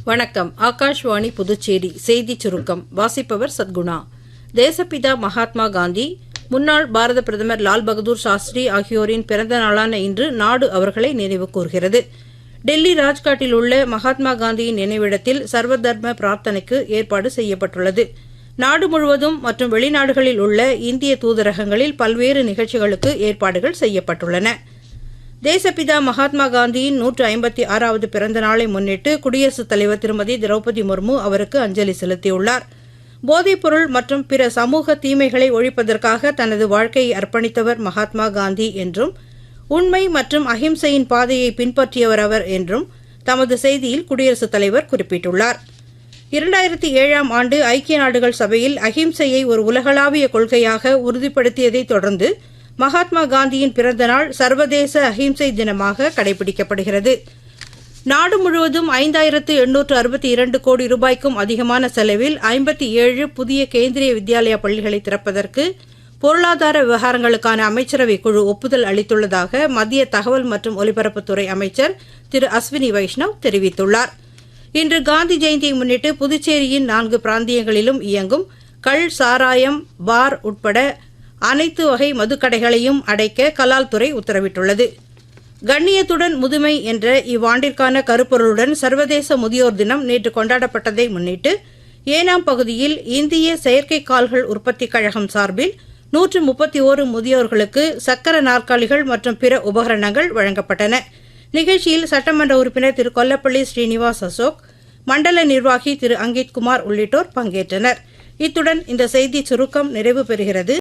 வணக்கம். ஆகாஷ்வாணி புதுச்சேரி செய்திச் சுருக்கம் வாசிப்பவர் சத்குணா. தேசப்பிதா மகாத்மா காந்தி, முன்னாள் பாரத பிரதமர் லால் பகதூர் சாஸ்திரி ஆகியோரின் பிறந்த நாளான இன்று நாடு அவர்களை நினைவு கூர்கிறது. டெல்லி ராஜ்காட்டில் உள்ள மகாத்மா காந்தியின் நினைவிடத்தில் சர்வதர்ம பிரார்த்தனைக்கு ஏற்பாடு செய்யப்பட்டுள்ளது. நாடு முழுவதும் மற்றும் வெளிநாடுகளில் உள்ள இந்திய தூதரகங்களில் பல்வேறு நிகழ்ச்சிகளுக்கு ஏற்பாடுகள் செய்யப்பட்டுள்ளன. தேசப்பிதா மகாத்மா காந்தியின் 156வது பிறந்த நாளை முன்னிட்டு குடியரசுத் தலைவர் திருமதி திரௌபதி முர்மு அவருக்கு அஞ்சலி செலுத்தியுள்ளார். போதைப்பொருள் மற்றும் பிற சமூக தீமைகளை ஒழிப்பதற்காக தனது வாழ்க்கையை அர்ப்பணித்தவர் மகாத்மா காந்தி என்றும், உண்மை மற்றும் அஹிம்சையின் பாதையை பின்பற்றியவர் அவர் என்றும் தமது செய்தியில் குடியரசுத் தலைவர் குறிப்பிட்டுள்ளார். 2007ஆம் ஆண்டு ஐக்கிய நாடுகள் சபையில் அஹிம்சையை ஒரு உலகளாவிய கொள்கையாக உறுதிப்படுத்தியதைத் தொடர்ந்து மகாத்மா காந்தியின் பிறந்தநாள் சர்வதேச அஹிம்சை தினமாக கடைபிடிக்கப்படுகிறது. நாடு முழுவதும் 5862 கோடி ரூபாய்க்கும் அதிகமான செலவில் 57 புதிய கேந்திரிய வித்யாலயா பள்ளிகளை திறப்பதற்கு பொருளாதார விவகாரங்களுக்கான அமைச்சரவை குழு ஒப்புதல் அளித்துள்ளதாக மத்திய தகவல் மற்றும் ஒலிபரப்புத்துறை அமைச்சர் திரு அஸ்வினி வைஷ்ணவ் தெரிவித்துள்ளார். இன்று காந்தி ஜெயந்தியை முன்னிட்டு புதுச்சேரியின் 4 பிராந்தியங்களிலும் இயங்கும் கள், சாராயம், பார் உட்பட அனைத்து வகை மதுக்கடைகளையும் அடைக்க கலால் துறை உத்தரவிட்டுள்ளது. கண்ணியத்துடன் முதுமை என்ற இவ்வாண்டிற்கான கருப்பொருளுடன் சர்வதேச முதியோர் தினம் நேற்று கொண்டாடப்பட்டதை முன்னிட்டு ஏனாம் பகுதியில் இந்திய செயற்கை கால்கள் உற்பத்திக் கழகம் சார்பில் 131 முதியோர்களுக்கு சக்கர நாற்காலிகள் மற்றும் பிற உபகரணங்கள் வழங்கப்பட்டன. நிகழ்ச்சியில் சட்டமன்ற உறுப்பினர் திரு கொல்லப்பள்ளி ஸ்ரீனிவாஸ் அசோக், மண்டல நிர்வாகி திரு அங்கித் குமார் உள்ளிட்டோர் பங்கேற்றனர். இத்துடன் இந்த செய்திச் சுருக்கம் நிறைவு பெறுகிறது.